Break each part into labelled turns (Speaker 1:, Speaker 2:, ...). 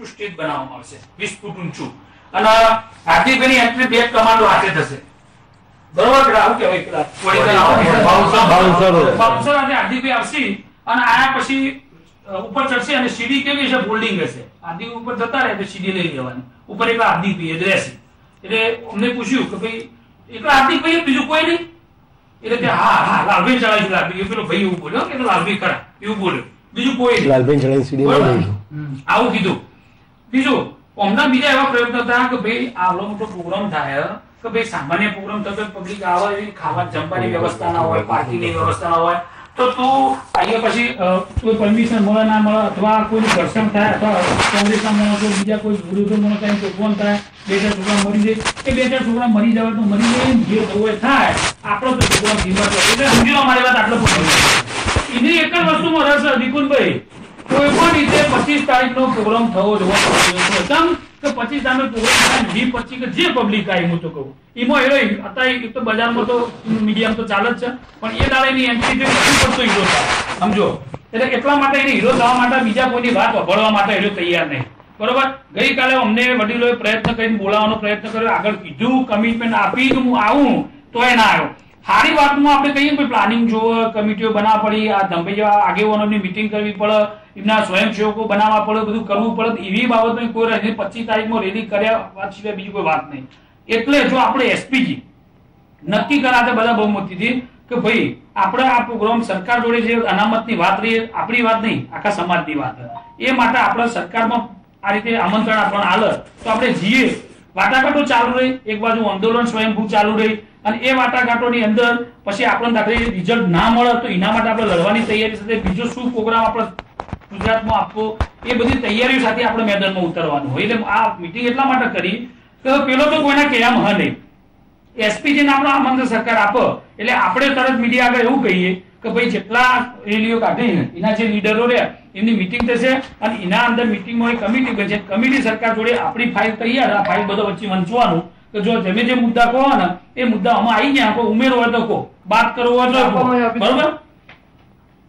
Speaker 1: મોટું સ્ટેજ બનાવવામાં આવશે 20 ફૂટ ઊંચું અને હાર્દિકભાઈની એન્ટ્રી બે કમાન્ડો હાથે થશે બરોબર કે આવું કહેવાય બાઉન્સર અને હાર્દિકભાઈ આવશે અને આયા પછી ઉપર ચડશે અને સીડી કેવી છે ફોલ્ડિંગ હશે હાર્દિક ઉપર જતા રહે તો સીડી લઈ લેવાની ઉપર એકલા હાર્દિકભાઈ જ રહેશે એટલે અમને પૂછ્યું કે ભાઈ એકલા હાર્દિકભાઈ બીજું કોઈ નહીં એટલે કે હા લાલભાઈ ચડાવી લાલભાઈ પેલો ભાઈ એવું બોલ્યો કે લાલભાઈ ખરા એવું બોલ્યો બીજું કોઈ નહીં
Speaker 2: લાલભાઈ ચડાવી સીડી લઈ લેજો
Speaker 1: આવું કીધું બીજું હમણાં બીજા એવા પ્રયત્ન હતા કે ભાઈ આવડો મોટો પ્રોગ્રામ થાય કે ભાઈ સામાન્ય પ્રોગ્રામ થતો પબ્લિક આવે ખાવા જમવાની વ્યવસ્થા ના હોય પાર્કિંગની વ્યવસ્થા ના હોય તો તું અહીંયા પછી કોઈ પરમિશન મળે ના મળે અથવા કોઈ ઘર્ષણ થાય અથવા કોંગ્રેસના માણસો બીજા કોઈ વિરોધી માણસો કઈ ફોન થાય બે ચાર છોકરા મરી જાય એ બે ચાર છોકરા મરી જાય તો મરી જાય જે થવું હોય થાય આપણો તો પ્રોગ્રામ ધીમા એટલે સમજી લો મારી વાત આટલો એની એક જ વસ્તુમાં રસ નિકુંજભાઈ કોઈ પણ રીતે 25 તારીખનો પ્રોગ્રામ થવો જોવો કે 25 તારીખનો પ્રોગ્રામ થાય 25 કે જે પબ્લિક આવી હું તો કહું એમાં એનો અત્યારે એક તો બજારમાં તો મીડિયામાં તો ચાલે જ છે પણ એ દાડાની એન્ટ્રી જે નથી પડતો હીરો થાય સમજો એટલે એટલા માટે એને હીરો થવા માટે બીજા કોઈની વાત વભળવા માટે હીરો તૈયાર નહીં બરોબર ગઈકાલે અમને વડીલોએ પ્રયત્ન કરીને બોલાવવાનો પ્રયત્ન કર્યો આગળ કીધું કમિટમેન્ટ આપી હું આવું તો એ ના આવ્યો સારી વાતમાં આપણે કહીએ કે પ્લાનિંગ જોવે કમિટીઓ બનાવવા પડી આ ધંભાઈ જેવા આગેવાનોની મીટિંગ કરવી પડે એમના સ્વયંસેવકો બનાવવા પડે બધું કરવું પડે એવી બાબતમાં કોઈ રહે 25 તારીખમાં રેલી કર્યા વાત સિવાય બીજી કોઈ વાત નહીં એટલે જો આપણે એસપીજી નક્કી કરાતે બધા બહુમતીથી કે ભાઈ આપણે આ પ્રોગ્રામ સરકાર જોડે જે અનામતની વાત રહી આપણી વાત નહીં આખા સમાજની વાત એ માટે આપણે સરકારમાં આ રીતે આમંત્રણ આપવાનું હાલ તો આપણે જઈએ વાટાઘાટો ચાલુ રહી એક બાજુ આંદોલન સ્વયંભૂ ચાલુ રહી અને એ વાટાઘાટોની અંદર પછી આપણને દાખલે રિઝલ્ટ ના મળે તો એના માટે આપણે લડવાની તૈયારી સાથે બીજો શું પ્રોગ્રામ આપણે ગુજરાતમાં આપવો એ બધી તૈયારીઓ સાથે આપણે મેદાનમાં ઉતરવાનું હોય એટલે આ મીટિંગ એટલા માટે કરી કે પેલો તો કોઈના કહેવામાં હ નહીં એસપીજી ને આપણો આમંત્રણ સરકાર આપો એટલે આપણે તરત મીડિયા આગળ એવું કહીએ કે ભાઈ જેટલા રેલીઓ કાઢી એના જે લીડરો રહ્યા એમની મીટિંગ થશે અને એના અંદર મીટિંગમાં કમિટી બનશે કમિટી સરકાર જોડે આપણી ફાઇલ તૈયાર આ ફાઇલ બધો વચ્ચે વંચવાનું તો જો તમે જે મુદ્દા કહો ને એ મુદ્દા આમાં આવી ગયા કોઈ ઉમેરો હોય તો કહો વાત કરવો હોય તો બરોબર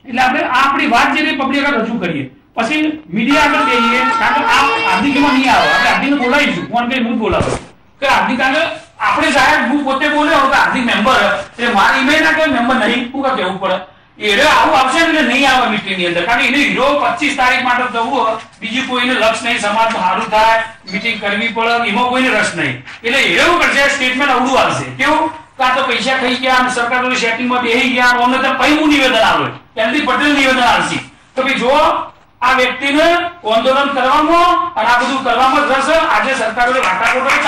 Speaker 1: એટલે આપણે આપણી વાત જે પબ્લિક આગળ રજૂ કરીએ પછી મીડિયા આગળ જઈએ કારણ કે આ હાર્દિકમાં નહીં આવે આપણે હાર્દિકને બોલાવીશું ફોન કરી હું બોલાવો કે હાર્દિક આગળ આપણે સાહેબ હું પોતે બોલ્યો કે હાર્દિક મેમ્બર એટલે મારી ઇમેજ ના કોઈ મેમ્બર નહીં શું કેવું પડે એને આવું આવશે ને નહીં આવે મીટિંગ ની અંદર કારણ કે એને હીરો 25 તારીખ માટે જવું બીજી કોઈને લક્ષ નહીં સમાજમાં સારું થાય મીટિંગ કરવી પડે એમાં કોઈને રસ નહીં એટલે એવું કરશે સ્ટેટમેન્ટ અવડું આવશે કેવું કાં તો પૈસા ખાઈ ગયા સરકાર જોડે સેટિંગમાં બેસી ગયા અમને તો કઈ હું નિવેદન આવે એમડી પટેલ નિવેદન આવશે તો ભાઈ જો આ વ્યક્તિને આંદોલન કરવામાં અને આ બધું કરવામાં રસ આજે સરકાર જોડે વાટાઘાટો